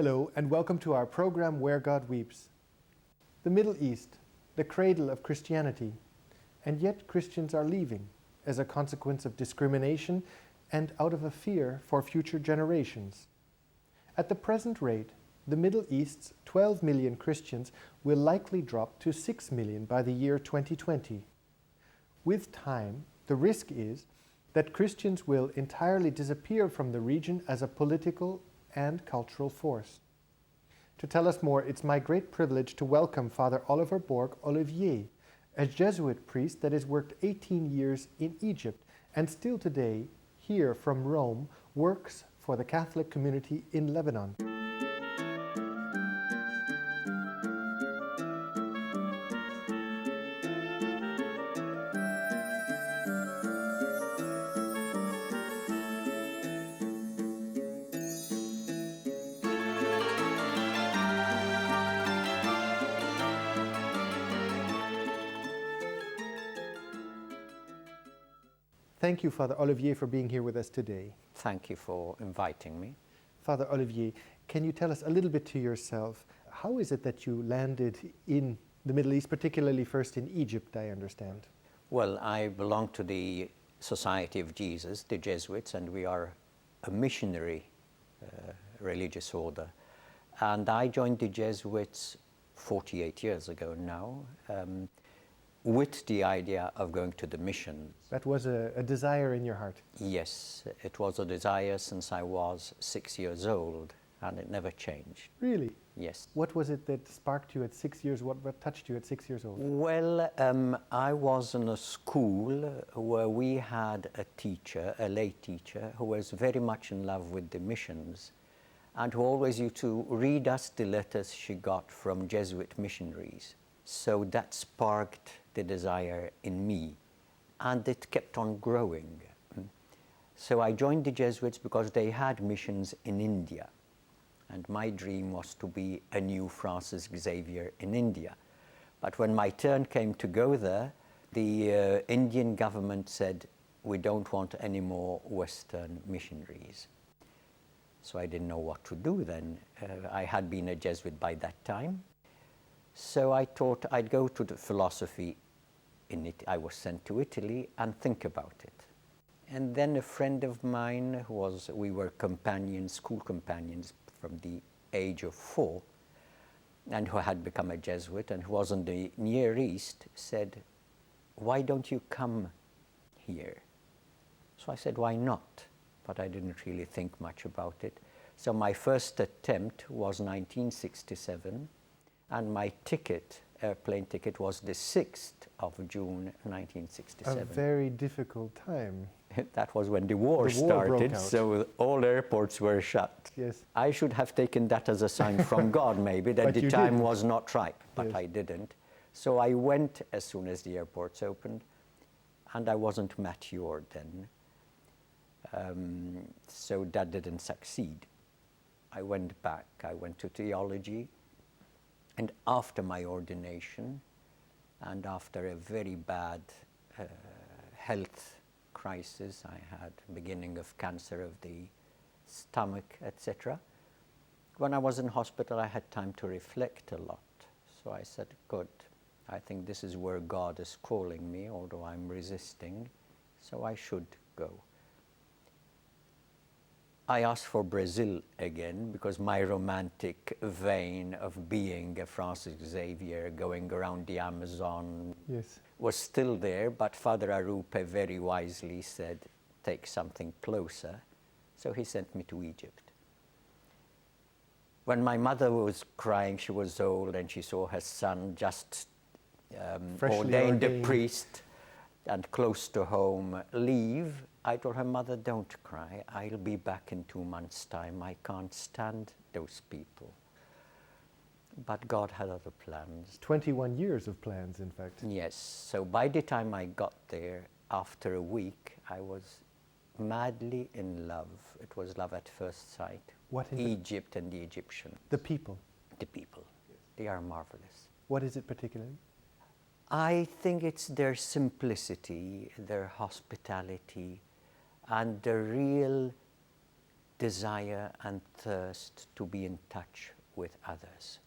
Hello and welcome to our program Where God Weeps. The Middle East, the cradle of Christianity, and yet Christians are leaving as a consequence of discrimination and out of a fear for future generations. At the present rate, the Middle East's 12 million Christians will likely drop to 6 million by the year 2020. With time, the risk is that Christians will entirely disappear from the region as a political and cultural force. To tell us more, it's my great privilege to welcome Father Borg Olivier, a Jesuit priest that has worked 18 years in Egypt and still today, here from Rome, works for the Catholic community in Lebanon. Thank you, Father Olivier, for being here with us today. Thank you for inviting me. Father Olivier, can you tell us a little bit to yourself? How is it that you landed in the Middle East, particularly first in Egypt, I understand? Well, I belong to the Society of Jesus, the Jesuits, and we are a missionary religious order. And I joined the Jesuits 48 years ago now, with the idea of going to the mission. That was a desire in your heart? Yes, it was a desire since I was 6 years old, and it never changed. Really? Yes. What was it that sparked you at 6 years? What touched you at 6 years old? Well, I was in a school where we had a teacher, a lay teacher, who was very much in love with the missions and who always used to read us the letters she got from Jesuit missionaries. So that sparked the desire in me, and it kept on growing. So I joined the Jesuits because they had missions in India, and my dream was to be a new Francis Xavier in India. But when my turn came to go there, the Indian government said, we don't want any more Western missionaries. So I didn't know what to do then. I had been a Jesuit by that time. So I thought I'd go to the philosophy in it. I was sent to Italy and think about it. And then a friend of mine we were companions, school companions from the age of 4, and who had become a Jesuit and who was in the Near East, said, why don't you come here? So I said, why not? But I didn't really think much about it. So my first attempt was 1967. And my ticket, airplane ticket, was the 6th of June 1967. A very difficult time. That was when the war started, so all airports were shut. Yes. I should have taken that as a sign from God, maybe, that the time was not right, but yes. I didn't. So I went as soon as the airports opened, and I wasn't mature then. So that didn't succeed. I went back. I went to theology. And after my ordination, and after a very bad health crisis, I had beginning of cancer of the stomach, etc. When I was in hospital, I had time to reflect a lot. So I said, good, I think this is where God is calling me, although I'm resisting, so I should go. I asked for Brazil again because my romantic vein of being a Francis Xavier going around the Amazon was still there, but Father Arupe very wisely said, take something closer. So he sent me to Egypt. When my mother was crying, she was old and she saw her son just ordained a priest and close to home leave. I told her, Mother, don't cry. I'll be back in 2 months' time. I can't stand those people. But God had other plans. 21 years of plans, in fact. Yes. So by the time I got there, after a week, I was madly in love. It was love at first sight. What is Egypt and the Egyptians. The people. The people. They are marvelous. What is it particularly? I think it's their simplicity, their hospitality, and the real desire and thirst to be in touch with others.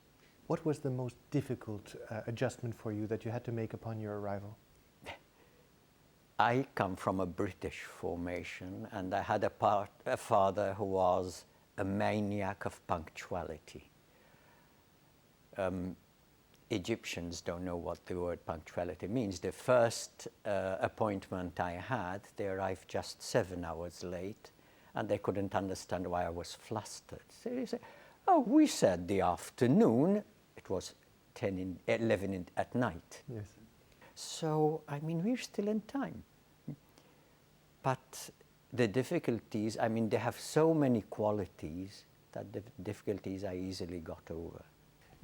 What was the most difficult adjustment for you that you had to make upon your arrival? I come from a British formation, and I had a father who was a maniac of punctuality. Egyptians don't know what the word punctuality means. The first appointment I had, they arrived just 7 hours late, and they couldn't understand why I was flustered. So they said, "Oh, we said the afternoon." It was 11 at night. Yes. So, I mean, we're still in time. But the difficulties, I mean, they have so many qualities that the difficulties I easily got over.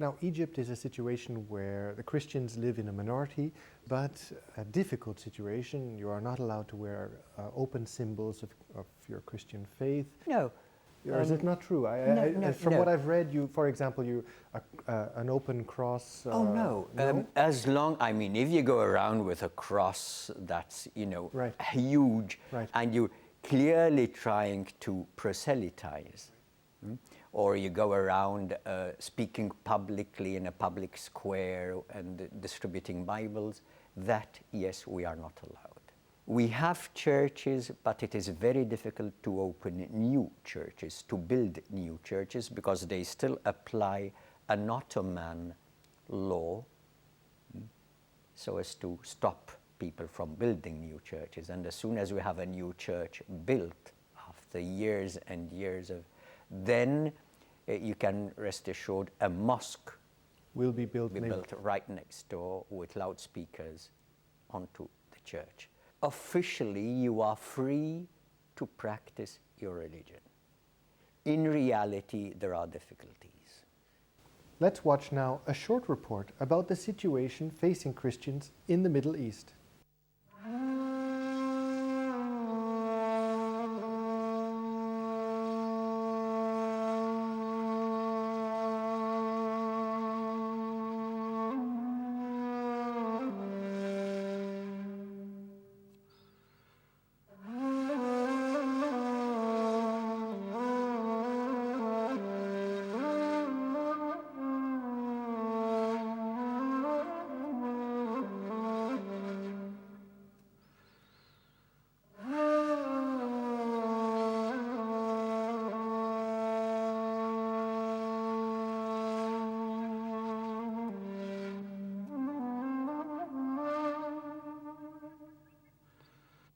Now, Egypt is a situation where the Christians live in a minority, but a difficult situation. You are not allowed to wear open symbols of your Christian faith. No. Or is it not true? From what I've read, you, for example, an open cross. No. As long, I mean, if you go around with a cross that's, Right. huge, Right. and you're clearly trying to proselytize, or you go around speaking publicly in a public square and distributing Bibles, that, yes, we are not allowed. We have churches, but it is very difficult to open new churches, to build new churches, because they still apply an Ottoman law so as to stop people from building new churches. And as soon as we have a new church built, after years and years of, then you can rest assured a mosque will be built right next door with loudspeakers onto the church. Officially, you are free to practice your religion. In reality, there are difficulties. Let's watch now a short report about the situation facing Christians in the Middle East.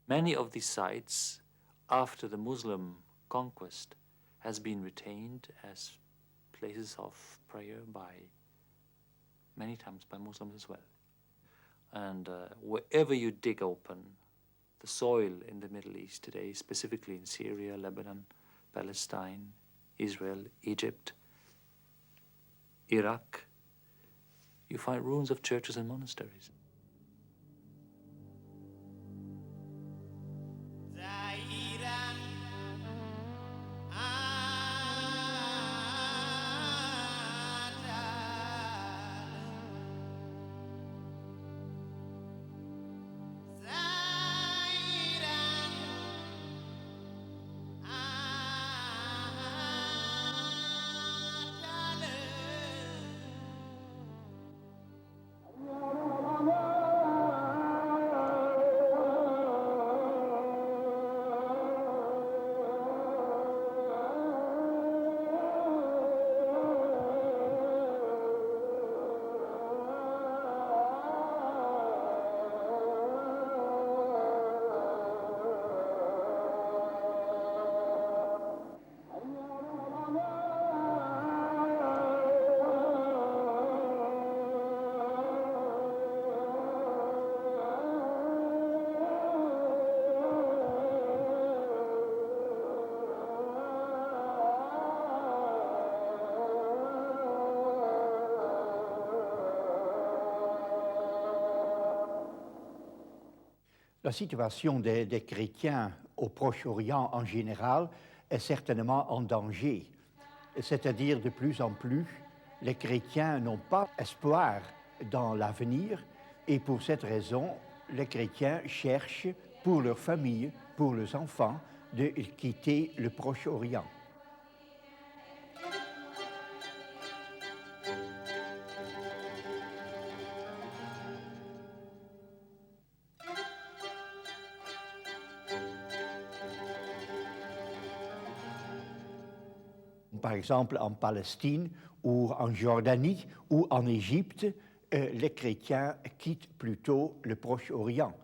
Many of these sites, after the Muslim conquest, has been retained as places of prayer many times by Muslims as well. And wherever you dig open the soil in the Middle East today, specifically in Syria, Lebanon, Palestine, Israel, Egypt, Iraq, you find ruins of churches and monasteries. La situation des chrétiens au Proche-Orient en général est certainement en danger. C'est-à-dire, de plus en plus, les chrétiens n'ont pas espoir dans l'avenir, et pour cette raison, les chrétiens cherchent pour leur famille, pour leurs enfants, de quitter le Proche-Orient. par exemple en Palestine ou en Jordanie ou en Égypte, les chrétiens quittent plutôt le Proche-Orient.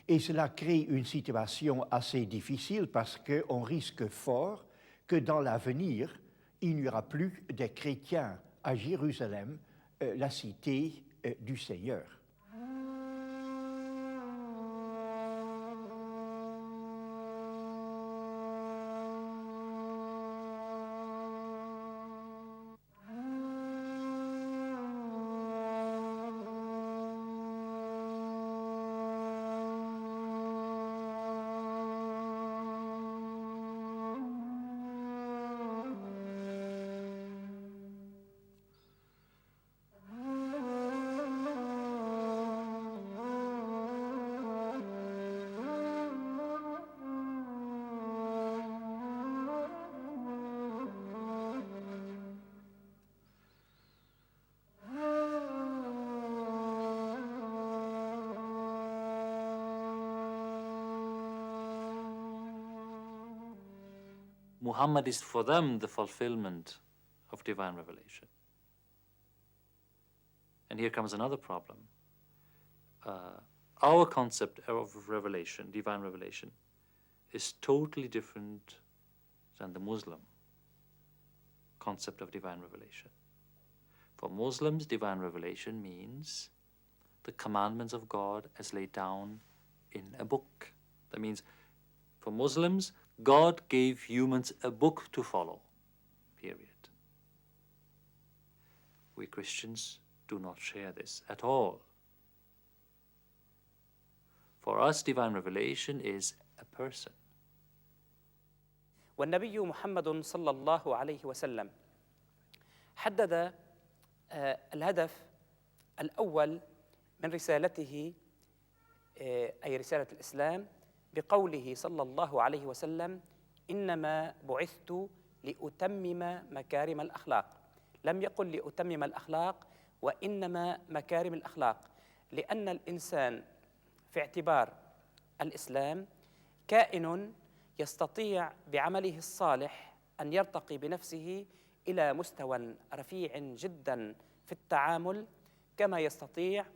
Et cela crée une situation assez difficile parce qu'on risque fort que dans l'avenir, il n'y aura plus de chrétiens à Jérusalem, la cité du Seigneur. Muhammad is for them the fulfillment of divine revelation. And here comes another problem. Our concept of revelation, divine revelation, is totally different than the Muslim concept of divine revelation. For Muslims, divine revelation means the commandments of God as laid down in a book. That means for Muslims, God gave humans a book to follow, period. We Christians do not share this at all. For us, divine revelation is a person. والنبي محمد صلى الله عليه وسلم حدد الهدف الأول من رسالته أي رسالة الإسلام بقوله صلى الله عليه وسلم: إنما بعثت لأتمم مكارم الأخلاق. لم يقل لأتمم الأخلاق وإنما مكارم الأخلاق، لأن الإنسان في اعتبار الإسلام كائن يستطيع بعمله الصالح أن يرتقي بنفسه إلى مستوى رفيع جدا في التعامل، كما يستطيع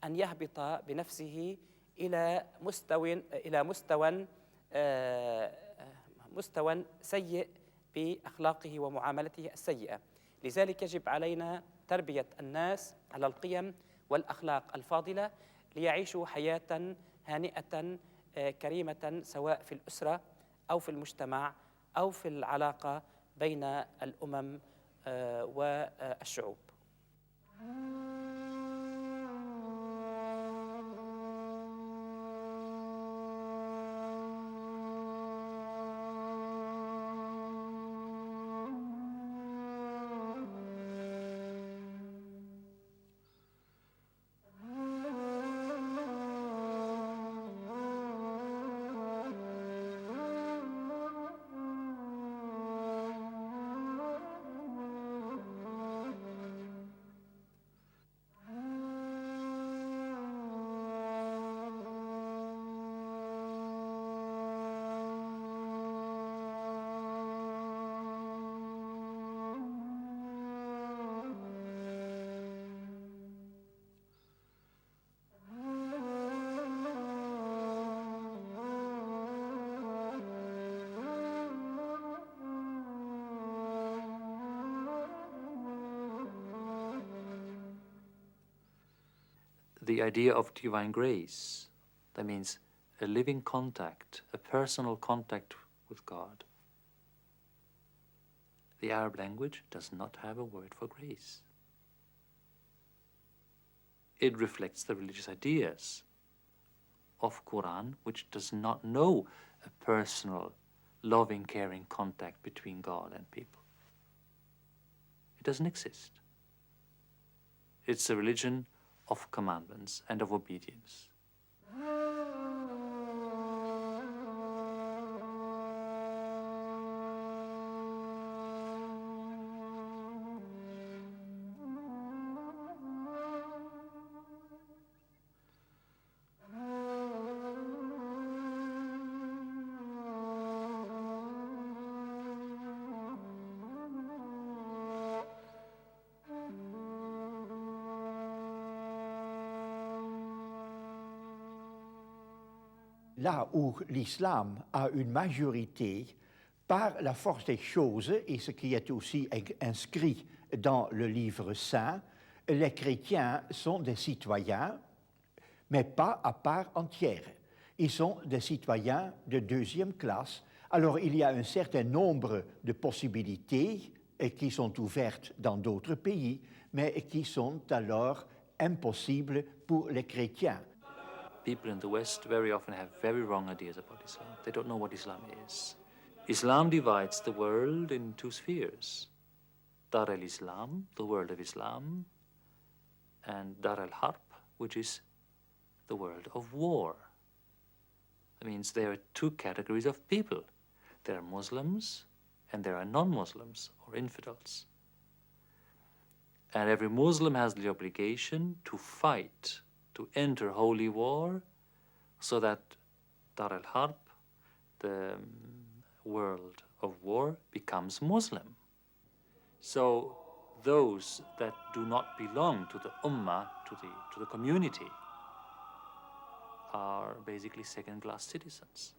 أن يهبط بنفسه إلى مستوى سيء بأخلاقه ومعاملته السيئة. لذلك يجب علينا تربية الناس على القيم والأخلاق الفاضلة ليعيشوا حياة هانئة كريمة، سواء في الأسرة أو في المجتمع أو في العلاقة بين الأمم والشعوب. The idea of divine grace, that means a living contact, a personal contact with God. The Arab language does not have a word for grace. It reflects the religious ideas of Quran, which does not know a personal, loving, caring contact between God and people. It doesn't exist. It's a religion of commandments and of obedience. là où l'islam a une majorité, par la force des choses, et ce qui est aussi inscrit dans le livre saint, les chrétiens sont des citoyens, mais pas à part entière. Ils sont des citoyens de deuxième classe. Alors il y a un certain nombre de possibilités qui sont ouvertes dans d'autres pays, mais qui sont alors impossibles pour les chrétiens. People in the West very often have very wrong ideas about Islam. They don't know what Islam is. Islam divides the world in two spheres. Dar al-Islam, the world of Islam, and Dar al-Harb, which is the world of war. That means there are two categories of people. There are Muslims and there are non-Muslims or infidels. And every Muslim has the obligation to fight, to enter holy war, so that Dar al-Harb, the world of war, becomes Muslim. So those that do not belong to the ummah, to the community, are basically second-class citizens.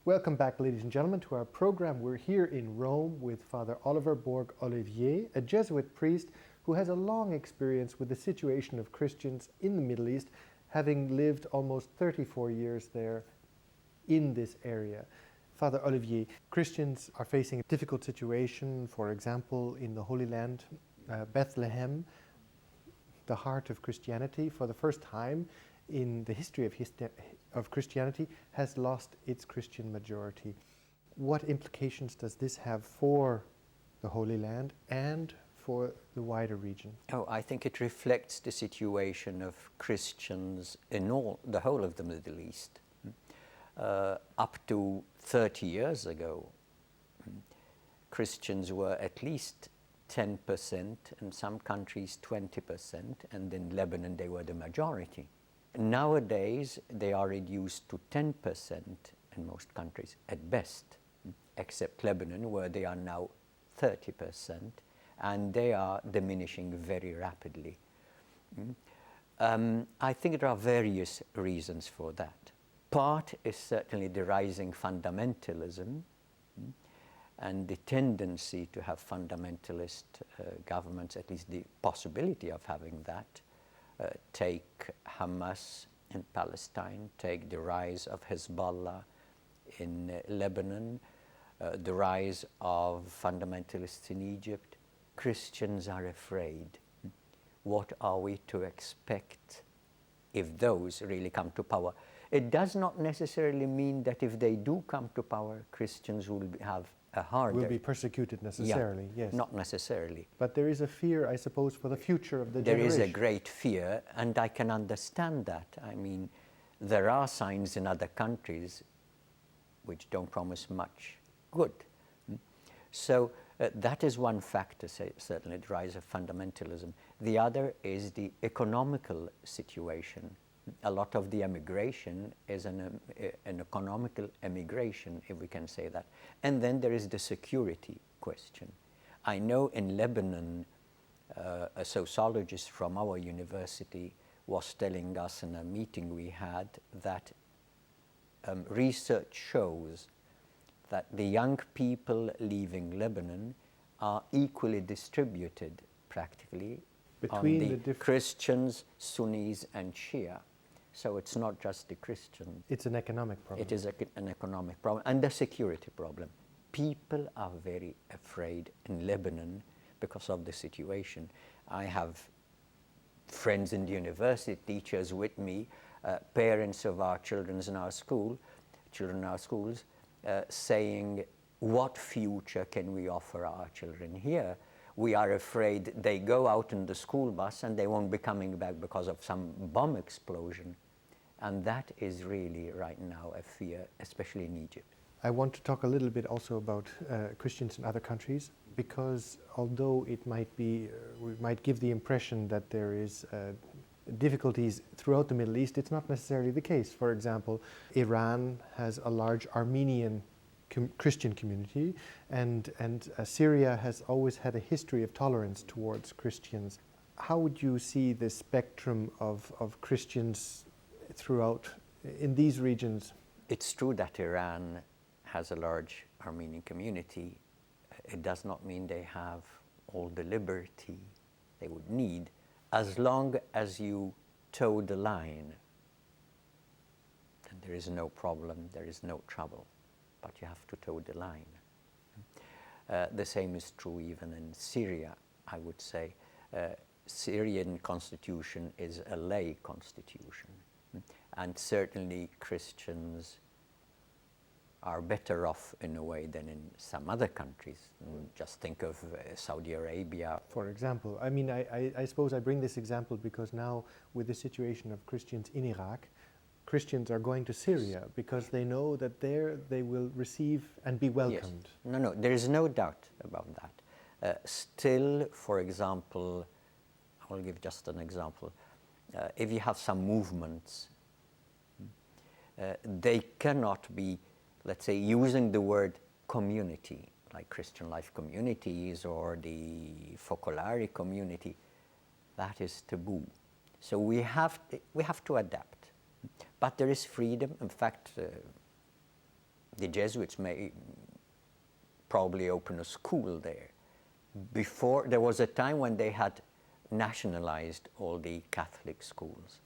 Welcome back, ladies and gentlemen, to our program. We're here in Rome with Father Borg Olivier, a Jesuit priest who has a long experience with the situation of Christians in the Middle East, having lived almost 34 years there in this area. Father Olivier, Christians are facing a difficult situation, for example, in the Holy Land, Bethlehem, the heart of Christianity, for the first time in the history of Christianity, has lost its Christian majority. What implications does this have for the Holy Land and for the wider region? Oh, I think it reflects the situation of Christians in the whole of the Middle East. Up to 30 years ago, Christians were at least 10%, in some countries 20%, and in Lebanon they were the majority. Nowadays, they are reduced to 10% in most countries at best, except Lebanon, where they are now 30%, and they are diminishing very rapidly. I think there are various reasons for that. Part is certainly the rising fundamentalism and the tendency to have fundamentalist governments, at least the possibility of having that. Take Hamas in Palestine, take the rise of Hezbollah in Lebanon, the rise of fundamentalists in Egypt. Christians are afraid. What are we to expect if those really come to power? It does not necessarily mean that if they do come to power, Christians will have a harder... Will be persecuted necessarily, yes. Not necessarily. But there is a fear, I suppose, for the future of the There generation. is a great fear, and I can understand that. I mean, there are signs in other countries which don't promise much good. So that is one factor, certainly the rise of fundamentalism. The other is the economical situation A lot of the emigration is an economical emigration, if we can say that. And then there is the security question. I know in Lebanon, a sociologist from our university was telling us in a meeting we had that research shows that the young people leaving Lebanon are equally distributed practically Between on the Christians, Sunnis and Shia. So it's not just the Christians. It's an economic problem. It is an economic problem and a security problem. People are very afraid in Lebanon because of the situation. I have friends in the university, teachers with me, parents of our children in our schools, saying, what future can we offer our children here? We are afraid they go out in the school bus and they won't be coming back because of some bomb explosion. And that is really right now a fear, especially in Egypt. I want to talk a little bit also about Christians in other countries, because although it might be, we might give the impression that there is difficulties throughout the Middle East, it's not necessarily the case. For example, Iran has a large Armenian Christian community, and Syria has always had a history of tolerance towards Christians. How would you see the spectrum of Christians throughout in these regions? It's true that Iran has a large Armenian community. It does not mean they have all the liberty they would need. As long as you toe the line, then there is no problem, there is no trouble. But you have to toe the line. The same is true even in Syria, I would say. Syrian constitution is a lay constitution. And certainly Christians are better off in a way than in some other countries. Just think of Saudi Arabia. For example, I mean, I suppose I bring this example because now with the situation of Christians in Iraq, Christians are going to Syria because they know that there they will receive and be welcomed. Yes. No, there is no doubt about that. Still, for example, I'll give just an example. If you have some movements, they cannot be, let's say, using the word community, like Christian Life Communities or the Focolare community. That is taboo. So we have to adapt. But there is freedom. In fact, the Jesuits may probably open a school there. Before, there was a time when they had nationalized all the Catholic schools.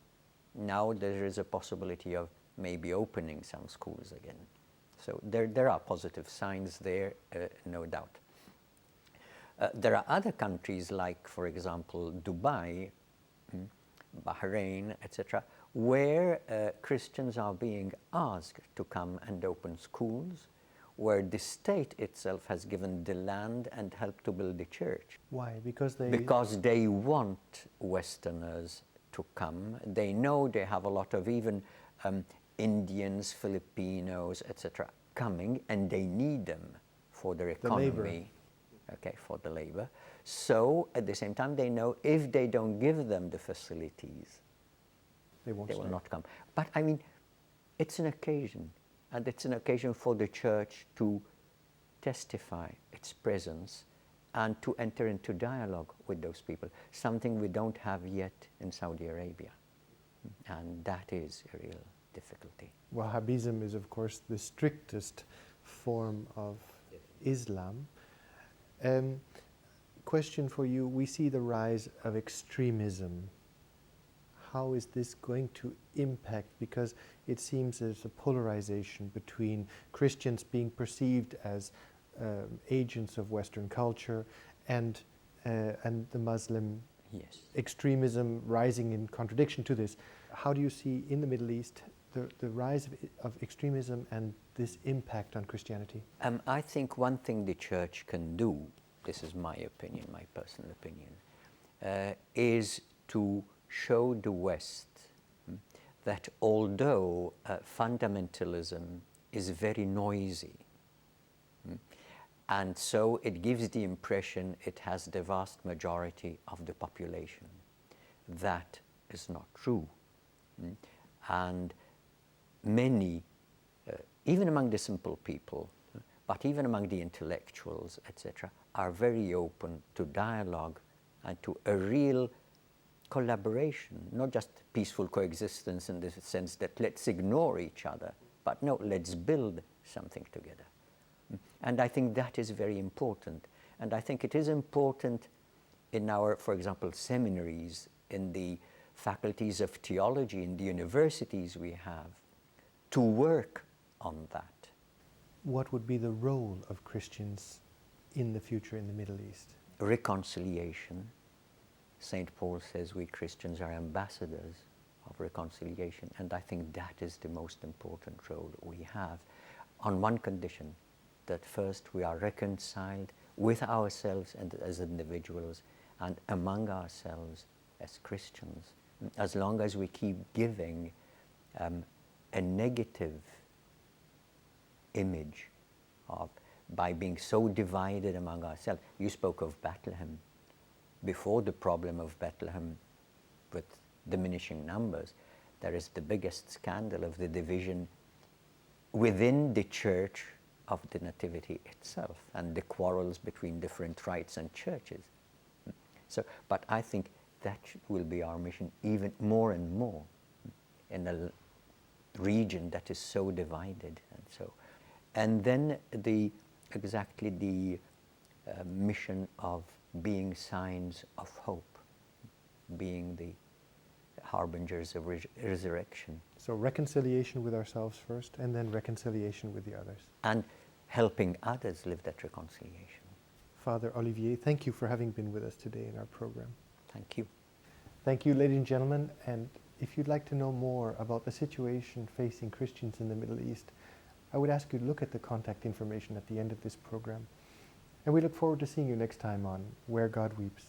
Now there is a possibility of maybe opening some schools again. So there are positive signs there, no doubt. There are other countries like, for example, Dubai, Bahrain, etc., where Christians are being asked to come and open schools, where the state itself has given the land and helped to build the church. Why? Because they want Westerners to come. They know they have a lot of even Indians, Filipinos, etc., coming, and they need them for their economy, for the labor. So at the same time, they know if they don't give them the facilities, they will not come. But I mean, it's an occasion, and it's an occasion for the church to testify its presence and to enter into dialogue with those people, something we don't have yet in Saudi Arabia. And that is a real difficulty. Wahhabism is, of course, the strictest form of Islam. Question for you, we see the rise of extremism. How is this going to impact? Because it seems there's a polarization between Christians being perceived as agents of Western culture and the Muslim extremism rising in contradiction to this. How do you see in the Middle East the rise of extremism and this impact on Christianity? I think one thing the church can do, this is my opinion, my personal opinion, is to show the West that although fundamentalism is very noisy, and so it gives the impression it has the vast majority of the population. That is not true. And many, even among the simple people, but even among the intellectuals, etc., are very open to dialogue and to a real collaboration, not just peaceful coexistence in the sense that let's ignore each other, but no, let's build something together. And I think that is very important. And I think it is important in our, for example, seminaries, in the faculties of theology, in the universities we have, to work on that. What would be the role of Christians in the future in the Middle East? Reconciliation. St. Paul says we Christians are ambassadors of reconciliation, and I think that is the most important role we have, on one condition, that first we are reconciled with ourselves and as individuals and among ourselves as Christians. As long as we keep giving a negative image of, by being so divided among ourselves. You spoke of Bethlehem. Before the problem of Bethlehem with diminishing numbers, there is the biggest scandal of the division within the Church of the Nativity itself and the quarrels between different rites and churches. So, but I think that will be our mission even more and more in a region that is so divided and so. And then exactly the mission of being signs of hope, being the harbingers of resurrection. So reconciliation with ourselves first, and then reconciliation with the others. And helping others live that reconciliation. Father Olivier, thank you for having been with us today in our program. Thank you. Thank you, ladies and gentlemen. And if you'd like to know more about the situation facing Christians in the Middle East, I would ask you to look at the contact information at the end of this program. And we look forward to seeing you next time on Where God Weeps.